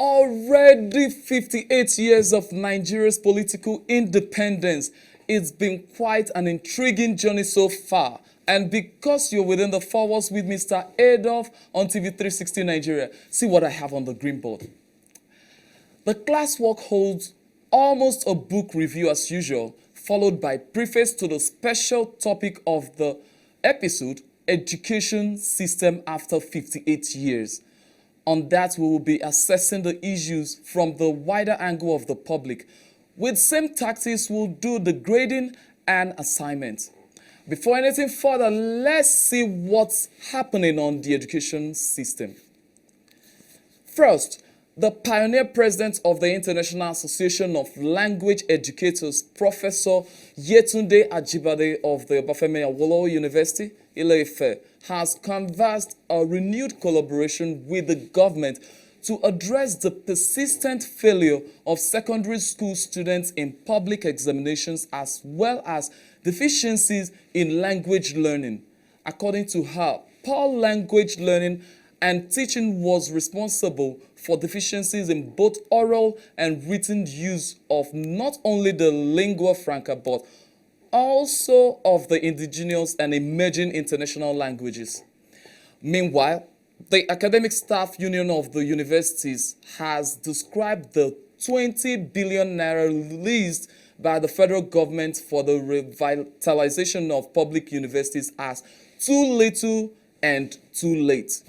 Already 58 years of Nigeria's political independence. It's been quite an intriguing journey so far. And because you're within the 4 walls with Mr. Adolf on TV 360 Nigeria, see what I have on the green board. The classwork holds almost a book review as usual, followed by preface to the special topic of the episode, Education System After 58 Years. On that, we will be assessing the issues from the wider angle of the public. With same tactics, we'll do the grading and assignment. Before anything further, let's see what's happening on the education system. First, the pioneer president of the International Association of Language Educators, Professor Yetunde Ajibade of the Obafemi Awolowo University, Ile-Ife, has canvassed a renewed collaboration with the government to address the persistent failure of secondary school students in public examinations as well as deficiencies in language learning. According to her, poor language learning and teaching was responsible for deficiencies in both oral and written use of not only the lingua franca but also of the indigenous and emerging international languages. Meanwhile, the Academic Staff Union of the universities has described the 20 billion naira released by the federal government for the revitalization of public universities as too little and too late.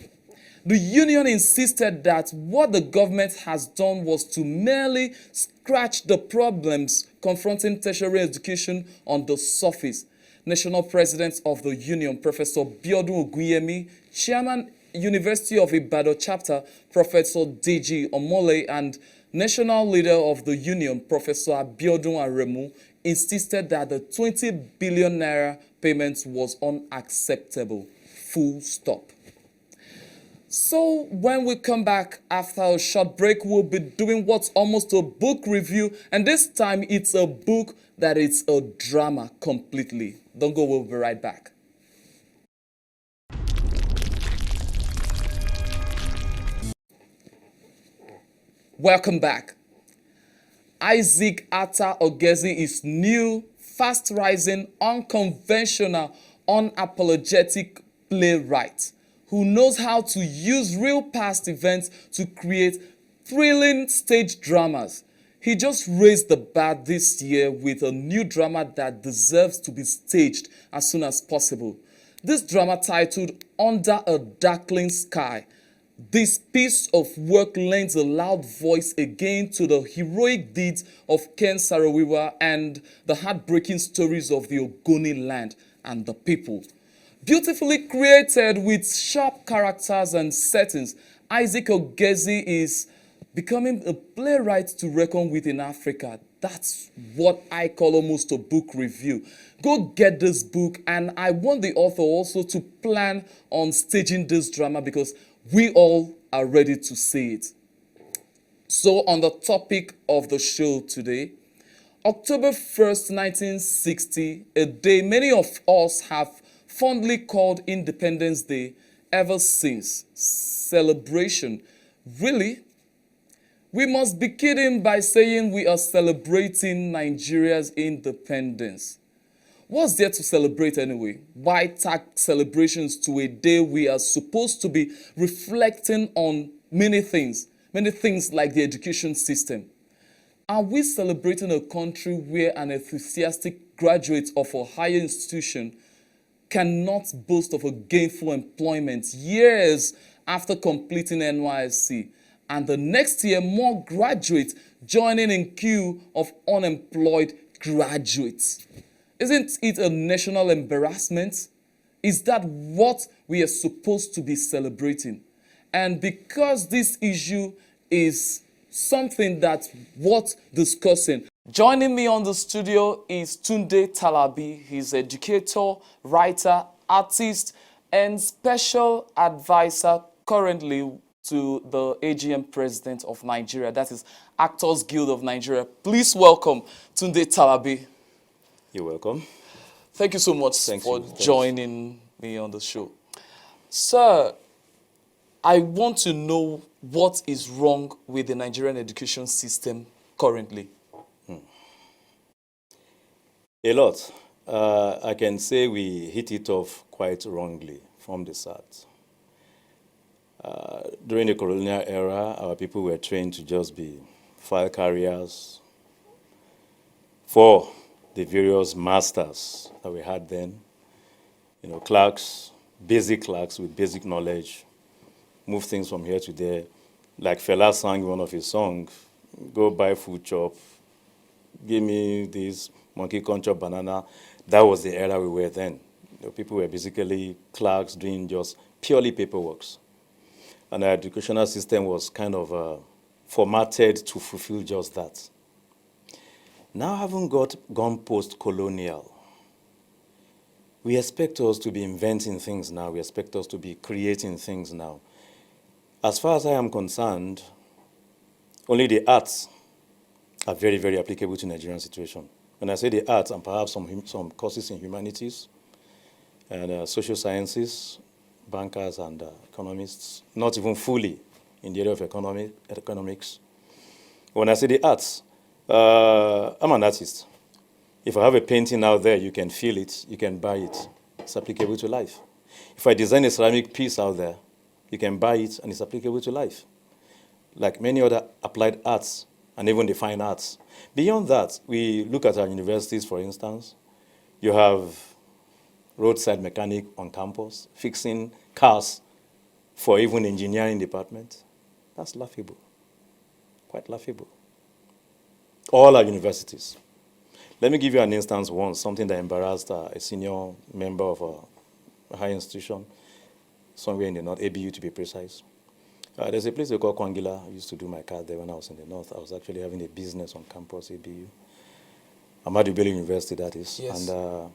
The union insisted that what the government has done was to merely scratch the problems confronting tertiary education on the surface. National President of the union, Professor Biodun Oguyemi, Chairman, University of Ibadan Chapter, Professor Deji Omole, and National Leader of the union, Professor Abiodun Aremu, insisted that the 20 billion naira payment was unacceptable. Full stop. So when we come back after a short break, we'll be doing what's almost a book review, and this time it's a book that is a drama completely. Don't go, we'll be right back. Welcome back. Isaac Atta Ogezi is new, fast-rising, unconventional, unapologetic playwright who knows how to use real past events to create thrilling stage dramas. He just raised the bar this year with a new drama that deserves to be staged as soon as possible. This drama, titled Under a Darkling Sky, this piece of work lends a loud voice again to the heroic deeds of Ken Saro-Wiwa and the heartbreaking stories of the Ogoni land and the people. Beautifully created with sharp characters and settings, Isaac Ogezi is becoming a playwright to reckon with in Africa. That's what I call almost a book review. Go get this book, and I want the author also to plan on staging this drama because we all are ready to see it. So on the topic of the show today, October 1st, 1960, a day many of us have fondly called Independence Day ever since. Celebration. Really? We must be kidding by saying we are celebrating Nigeria's independence. What's there to celebrate anyway? Why tag celebrations to a day we are supposed to be reflecting on many things like the education system? Are we celebrating a country where an enthusiastic graduate of a higher institution cannot boast of a gainful employment years after completing NYSC, and the next year more graduates joining in queue of unemployed graduates? Isn't it a national embarrassment? Is that what we are supposed to be celebrating? And because this issue is something that's worth discussing, joining me on the studio is Tunde Talabi. He's educator, writer, artist, and special advisor currently to the AGM president of Nigeria. That is Actors Guild of Nigeria. Please welcome Tunde Talabi. You're welcome. Thank you so much for joining me on the show. Sir, I want to know what is wrong with the Nigerian education system currently? A lot. I can say we hit it off quite wrongly from the start. During the colonial era, our people were trained to just be file carriers for the various masters that we had then. You know, clerks, basic clerks with basic knowledge, move things from here to there. Like Fela sang in one of his songs, go buy food chop, give me this monkey corn chop banana. That was the era we were then. You know, people were basically clerks doing just purely paperwork. And our educational system was kind of formatted to fulfill just that. Now, having gone post-colonial, we expect us to be inventing things now. We expect us to be creating things now. As far as I am concerned, only the arts are very, very applicable to Nigerian situation. When I say the arts, and perhaps some courses in humanities and social sciences, bankers and economists, not even fully in the area of economics. When I say the arts, I'm an artist. If I have a painting out there, you can feel it, you can buy it. It's applicable to life. If I design a ceramic piece out there, you can buy it and it's applicable to life. Like many other applied arts and even the fine arts. Beyond that, we look at our universities, for instance. You have roadside mechanic on campus, fixing cars for even engineering department. That's laughable, quite laughable. All our universities. Let me give you an instance once, something that embarrassed a senior member of a high institution, somewhere in the north, ABU to be precise. There's a place they call Kwangila. I used to do my card there when I was in the north. I was actually having a business on campus, ABU. Ahmadu Bello University, that is. Yes. And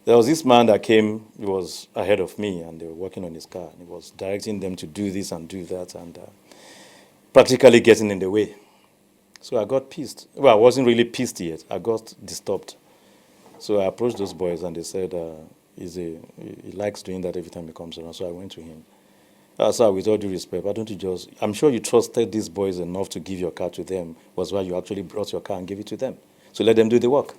there was this man that came, he was ahead of me, and they were working on his car. And he was directing them to do this and do that, and practically getting in the way. So I got pissed. Well, I wasn't really pissed yet. I got disturbed. So I approached those boys, and they said, he likes doing that every time he comes around. So I went to him. Sir, with all due respect, why don't you just, I'm sure you trusted these boys enough to give your car to them, was why you actually brought your car and gave it to them. So let them do the work.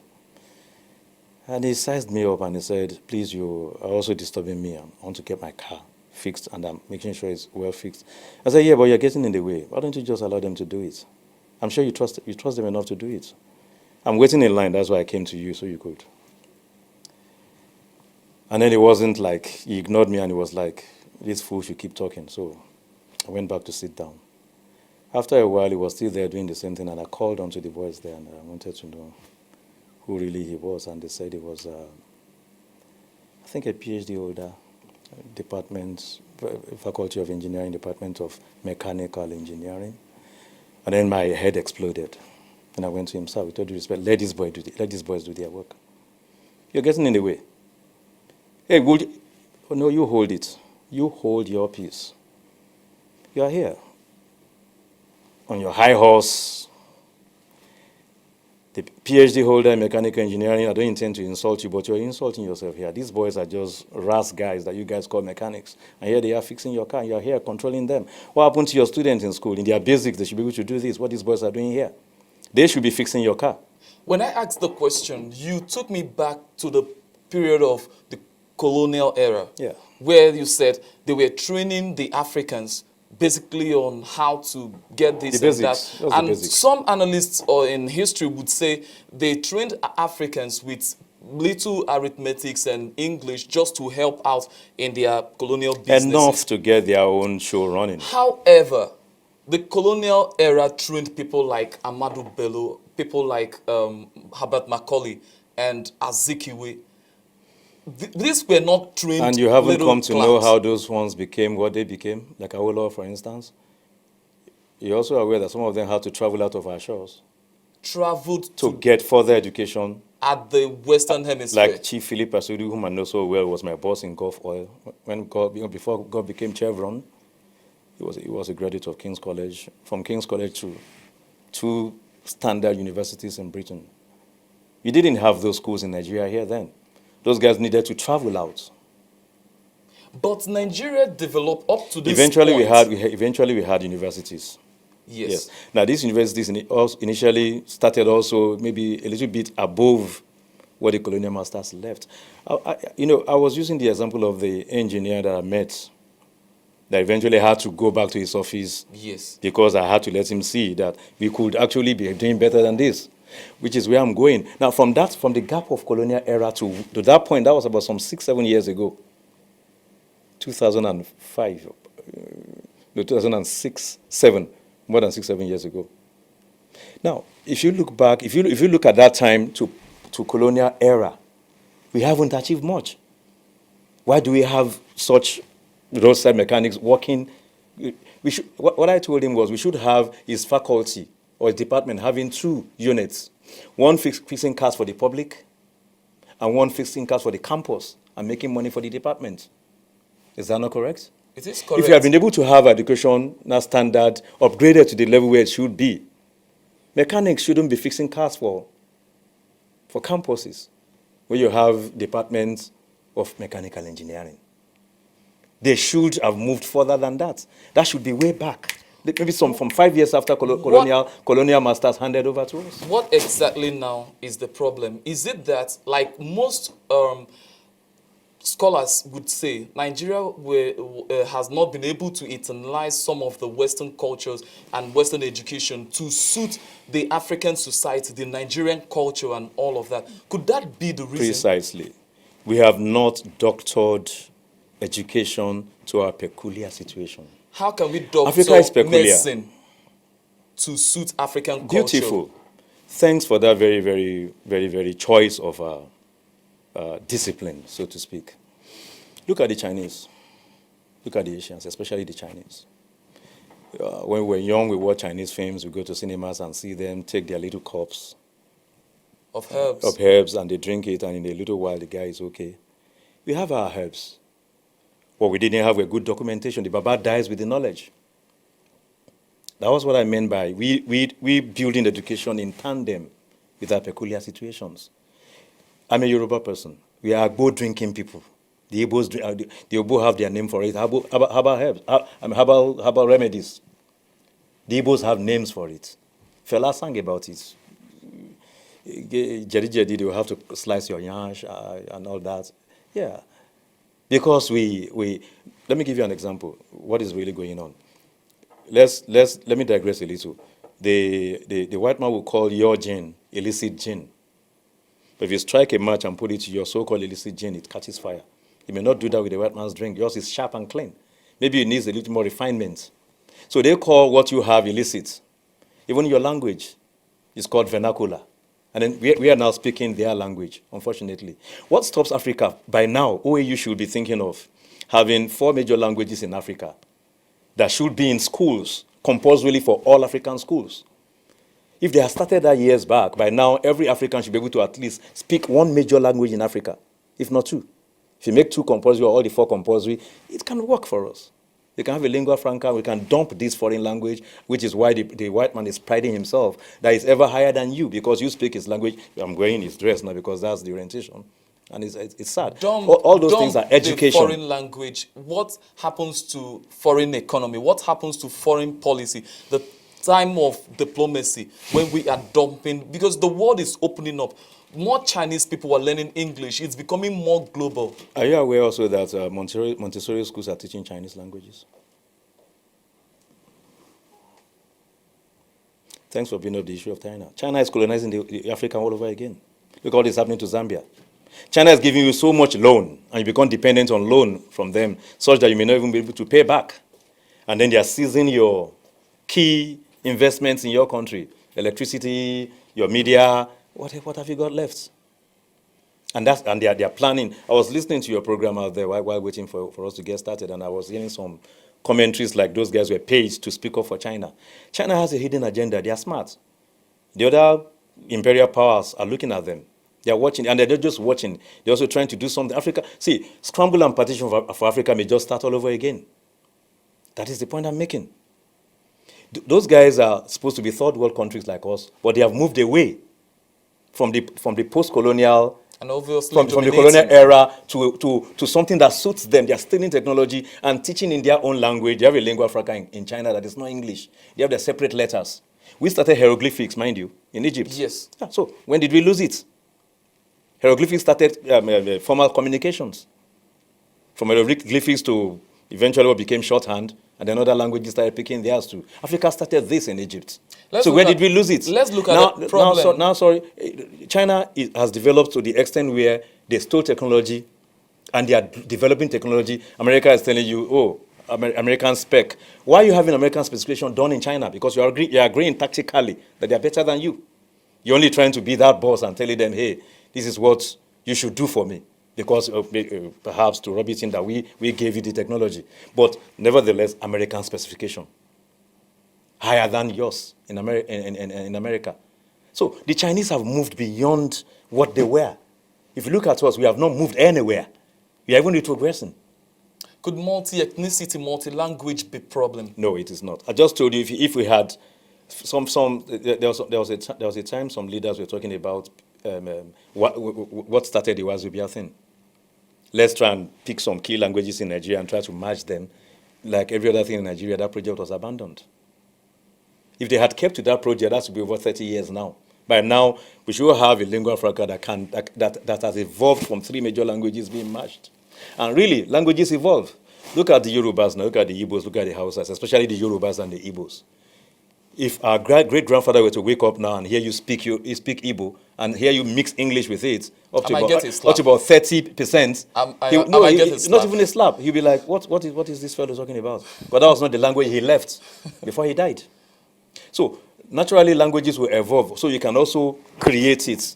And he sized me up and he said, please, you are also disturbing me. I want to get my car fixed and I'm making sure it's well fixed. I said, yeah, but you're getting in the way. Why don't you just allow them to do it? I'm sure you trust them enough to do it. I'm waiting in line, that's why I came to you, so you could. And then it wasn't like, he ignored me and he was like, this fool should keep talking. So I went back to sit down. After a while, he was still there doing the same thing, and I called onto the voice there, and I wanted to know who really he was, and they said he was, I think, a PhD holder, Faculty of Engineering, Department of Mechanical Engineering. And then my head exploded. And I went to him, sir, with all due respect, let these boys do their work. You're getting in the way. Hey, no, you hold it. You hold your peace. You are here on your high horse, the PhD holder in mechanical engineering. I don't intend to insult you, but you're insulting yourself here. These boys are just ras guys that you guys call mechanics. And here they are fixing your car, and you're here controlling them. What happened to your students in school? In their basics, they should be able to do this. What these boys are doing here? They should be fixing your car. When I asked the question, you took me back to the period of the colonial era, Yeah. where you said they were training the Africans basically on how to get this The and basics. that. That's the And basics. some analysts or in history would say they trained Africans with little arithmetics and English just to help out in their colonial businesses. Enough to get their own show running. However, the colonial era trained people like Ahmadu Bello, people like Herbert Macaulay and Azikiwe. These were not trained. And you haven't little come to know clowns. how those ones became what they became, like Awolowo, for instance. You're also aware that some of them had to travel out of our shores Traveled to to get further education. at the Western Hemisphere. Like Chief Philip Asudu, whom I know so well, was my boss in Gulf Oil. Before God became Chevron, he was a graduate of King's College. From King's College to two standard universities in Britain. You didn't have those schools in Nigeria here then. Those guys needed to travel out. But Nigeria developed up to this Eventually, point. we had universities. Yes. Yes. Now, these universities initially started also maybe a little bit above what the colonial masters left. I was using the example of the engineer that I met that eventually had to go back to his office. Yes. Because I had to let him see that we could actually be doing better than this, which is where I'm going. Now, from the gap of colonial era to that point, that was about some 6-7 years ago. 2005, no, 2006, 7, more than 6-7 years ago. Now, if you look back, if you look at that time to colonial era, we haven't achieved much. Why do we have such roadside mechanics working? We should, what I told him was we should have his faculty or his department having 2 units, one fixing cars for the public and one fixing cars for the campus and making money for the department. Is that not correct? It is correct. If you have been able to have education now standard upgraded to the level where it should be, mechanics shouldn't be fixing cars for campuses where you have departments of mechanical engineering. They should have moved further than that. That should be way back. Maybe from 5 years after colonial masters handed over to us. What exactly now is the problem? Is it that, like most scholars would say, Nigeria has not been able to internalize some of the Western cultures and Western education to suit the African society, the Nigerian culture and all of that? Could that be the reason? Precisely. We have not doctored education to our peculiar situation. How can we doctor Africa is peculiar. medicine to suit African culture? Beautiful. Thanks for that very, very, very, very choice of discipline, so to speak. Look at the Chinese. Look at the Asians, especially the Chinese. When we were young, we watch Chinese films, we go to cinemas and see them take their little cups Of herbs. of herbs and they drink it, and in a little while the guy is okay. We have our herbs. What we didn't have were good documentation. The Baba dies with the knowledge. That was what I meant by we building education in tandem with our peculiar situations. I'm a Yoruba person. We are both drinking people. The Igbo have their name for it. Herbal herbs, herbal remedies. The Igbos have names for it. Fela sang about it. Jedi, they will have to slice your yash and all that. Yeah. Because let me give you an example. What is really going on? Let me digress a little. The white man will call your gin illicit gin. But if you strike a match and put it to your so-called illicit gin, it catches fire. You may not do that with the white man's drink. Yours is sharp and clean. Maybe it needs a little more refinement. So they call what you have illicit. Even your language is called vernacular. And then we are now speaking their language, unfortunately. What stops Africa? By now, OAU should be thinking of having 4 major languages in Africa that should be in schools, compulsorily for all African schools. If they had started that years back, by now every African should be able to at least speak 1 major language in Africa, if not 2. If you make 2 compulsory or all the 4 compulsory, it can work for us. We can have a lingua franca, we can dump this foreign language, which is why the white man is priding himself that he's ever higher than you because you speak his language. I'm wearing his dress now because that's the orientation. And it's sad. All those things are education. The foreign language. What happens to foreign economy? What happens to foreign policy? The time of diplomacy when we are dumping, because the world is opening up. More Chinese people are learning English. It's becoming more global. Are you aware also that Montessori schools are teaching Chinese languages? Thanks for bringing up the issue of China. China is colonizing the Africa all over again. Look what is happening to Zambia. China is giving you so much loan, and you become dependent on loan from them, such that you may not even be able to pay back. And then they are seizing your key investments in your country, electricity, your media. What have you got left? And they are planning. I was listening to your program out there while waiting for us to get started, and I was hearing some commentaries like those guys were paid to speak up for China. China has a hidden agenda. They are smart. The other imperial powers are looking at them. They are watching, and they're not just watching. They're also trying to do something. Africa, see, scramble and partition for Africa may just start all over again. That is the point I'm making. Those guys are supposed to be third world countries like us, but they have moved away from the post-colonial And obviously from the colonial dominating. era to something that suits them. They are stealing technology and teaching in their own language. They have a lingua franca in China that is not English. They have their separate letters. We started hieroglyphics, mind you, in Egypt. Yes. Yeah, so when did we lose it? Hieroglyphics started formal communications. From hieroglyphics to eventually what became shorthand, and then other languages started picking theirs too. Africa started this in Egypt. So where did we lose it? Let's look at the problem. China has developed to the extent where they stole technology and they are developing technology. America is telling you, oh, American spec. Why are you having American specification done in China? Because you're agreeing tactically that they're better than you. You're only trying to be that boss and telling them, hey, this is what you should do for me. Because perhaps to rub it in that we gave you the technology. But nevertheless, American specification. Higher than yours in America. So the Chinese have moved beyond what they were. If you look at us, we have not moved anywhere. We are even retrogressing. Could multi-ethnicity, multi-language be a problem? No, it is not. I just told you if we had there was a time some leaders were talking about what started the Wazobia thing. Let's try and pick some key languages in Nigeria and try to match them. Like every other thing in Nigeria, that project was abandoned. If they had kept to that project, that would be over 30 years now. By now, we should have a lingua franca that has evolved from 3 major languages being matched. And really, languages evolve. Look at the Yorubas now, look at the Igbos, look at the Hausas, especially the Yorubas and the Igbos. If our great-grandfather were to wake up now and hear you speak Igbo and hear you mix English with it, up to about 30%, not even a slap. He'll be like, what is this fellow talking about? But that was not the language he left before he died. So naturally, languages will evolve. So you can also create it,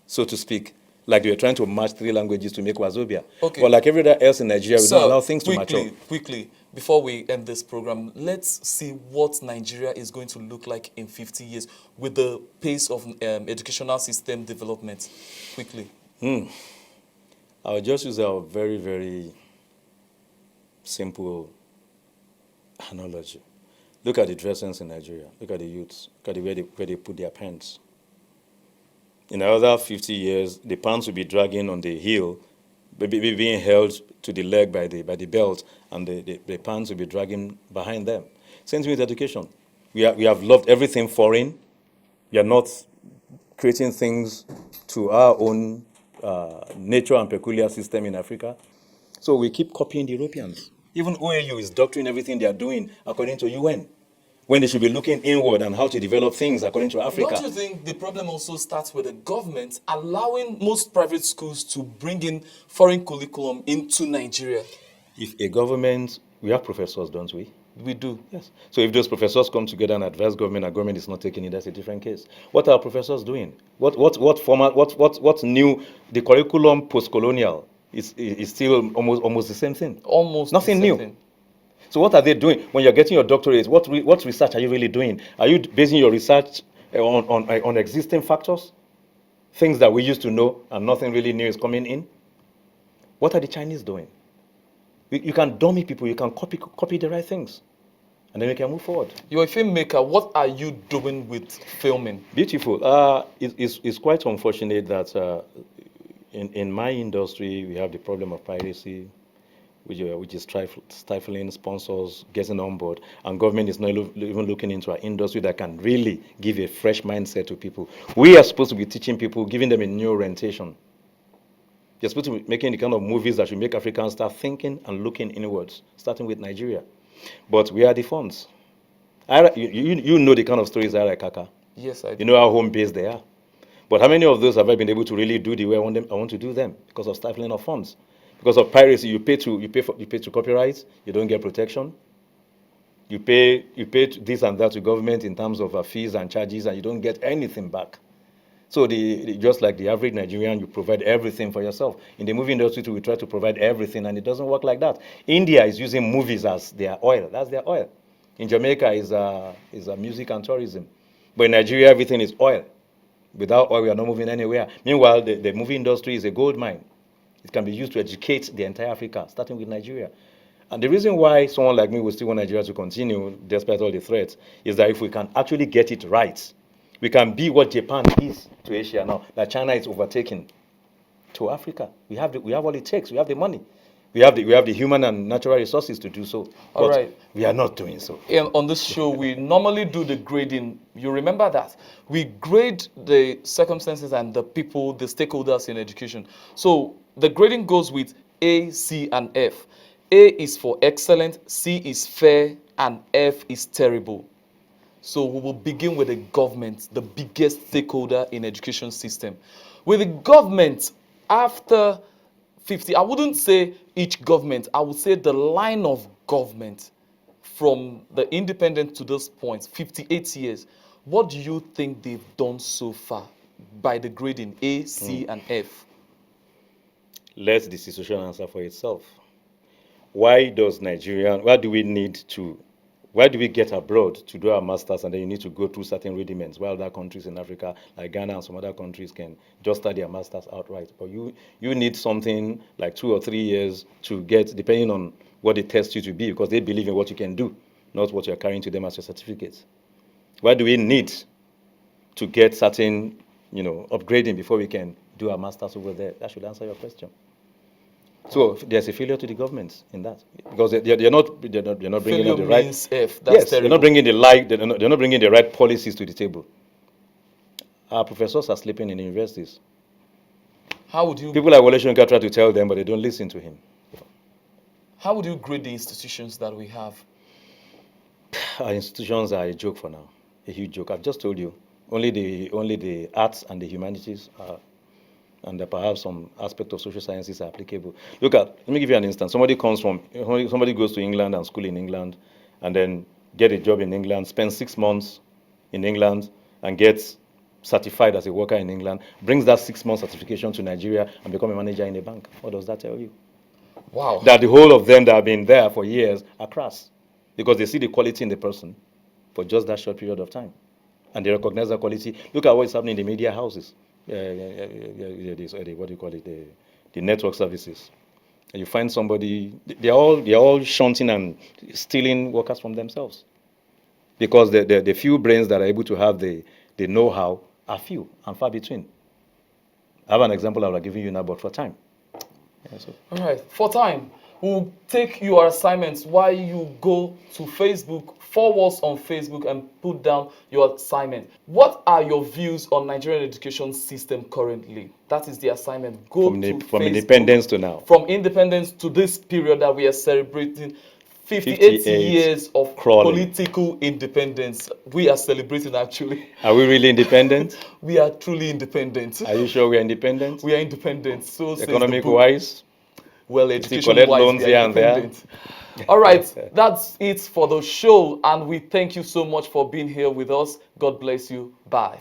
so to speak, like you're trying to match 3 languages to make Wazobia. Okay. But like everywhere else in Nigeria, we don't allow things to mature. Quickly, before we end this program, let's see what Nigeria is going to look like in 50 years with the pace of educational system development. Quickly. I'll just use a very, very simple analogy. Look at the dressings in Nigeria. Look at the youths. Look at where they put their pants. In another 50 years, the pants will be dragging on the heel, being held to the leg by the belt, and the pants will be dragging behind them. Same thing with education. We have loved everything foreign. We are not creating things to our own nature and peculiar system in Africa. So we keep copying the Europeans. Even OAU is doctoring everything they are doing according to UN, when they should be looking inward and how to develop things according to Africa. Don't you think the problem also starts with the government allowing most private schools to bring in foreign curriculum into Nigeria? If a government, we have professors, don't we? We do. Yes. So if those professors come together and advise government and government is not taking it, that's a different case. What are professors doing? What's new? The curriculum post-colonial is still almost the same thing. Almost nothing new. So what are they doing? When you're getting your doctorate, what research are you really doing? Are you basing your research on existing factors? Things that we used to know and nothing really new is coming in? What are the Chinese doing? You can dummy people, you can copy the right things, and then we can move forward. You're a filmmaker. What are you doing with filming? Beautiful. It's quite unfortunate that in my industry, we have the problem of piracy, which is stifling sponsors getting on board, and government is not even looking into an industry that can really give a fresh mindset to people. We are supposed to be teaching people, giving them a new orientation. You're supposed to be making the kind of movies that should make Africans start thinking and looking inwards, starting with Nigeria. But we are the funds. You know the kind of stories I like, Kaka. Yes, I do. You know how home-based they are. But how many of those have I been able to really do the way I want to do them? Because of stifling of funds. Because of piracy, you pay to copyright, you don't get protection. You pay this and that to government in terms of fees and charges, and you don't get anything back. So just like the average Nigerian, you provide everything for yourself. In the movie industry too, we try to provide everything, and it doesn't work like that. India is using movies as their oil. That's their oil. In Jamaica is music and tourism. But in Nigeria, everything is oil. Without oil, we are not moving anywhere. Meanwhile, the movie industry is a gold mine. It can be used to educate the entire Africa, starting with Nigeria. And the reason why someone like me will still want Nigeria to continue, despite all the threats, is that if we can actually get it right, we can be what Japan is to Asia now, that China is overtaking to Africa. We have all it takes. We have the money. We have the human and natural resources to do so. All But right. we are not doing so. On this show, we normally do the grading. You remember that? We grade the circumstances and the people, the stakeholders in education. So the grading goes with A, C, and F. A is for excellent, C is fair, and F is terrible. So we will begin with the government, the biggest stakeholder in education system. With the government, after 50, I wouldn't say each government, I would say the line of government from the independence to this point, 58 years. What do you think they've done so far by the grading A, C, and F? Let the situation answer for itself. Why do we get abroad to do our masters and then you need to go through certain rudiments while other countries in Africa like Ghana and some other countries can just study their masters outright? But you need something like 2 or 3 years to get, depending on what they test you to be, because they believe in what you can do, not what you're carrying to them as your certificates. Why do we need to get certain, upgrading before we can do our masters over there? That should answer your question. So there's a failure to the government in that, because they're not bringing in the right. Means F. That's Yes, terrible. they're not bringing the right policies to the table. Our professors are sleeping in the universities. How would you People like Wole Soyinka try to tell them, but they don't listen to him. How would you grade the institutions that we have? Our institutions are a joke for now, a huge joke. I've just told you, only the arts and the humanities are, and perhaps some aspect of social sciences are applicable. Let me give you an instance. Somebody goes to England and school in England, and then get a job in England, spend 6 months in England, and gets certified as a worker in England, brings that 6-month certification to Nigeria and become a manager in a bank. What does that tell you? Wow. That the whole of them that have been there for years are crass, because they see the quality in the person for just that short period of time, and they recognize that quality. Look at what's happening in the media houses. What do you call it? The network services. And you find somebody, they're all shunting and stealing workers from themselves, because the few brains that are able to have the know-how are few and far between. I have an example I will give you now, but for time. Yeah, so. All right, for time, we'll take your assignments while you go to Facebook, forwards on Facebook, and put down your assignment. What are your views on Nigerian education system currently? That is the assignment. Go From to Facebook, independence to now. From independence to this period that we are celebrating. 58 years of crawling. Political independence. We are celebrating, actually. Are we really independent? We are truly independent. Are you sure we are independent? We are independent. So economic-wise? Well, education-wise, loans we are here and there. independent. All right, that's it for the show, and we thank you so much for being here with us. God bless you. Bye.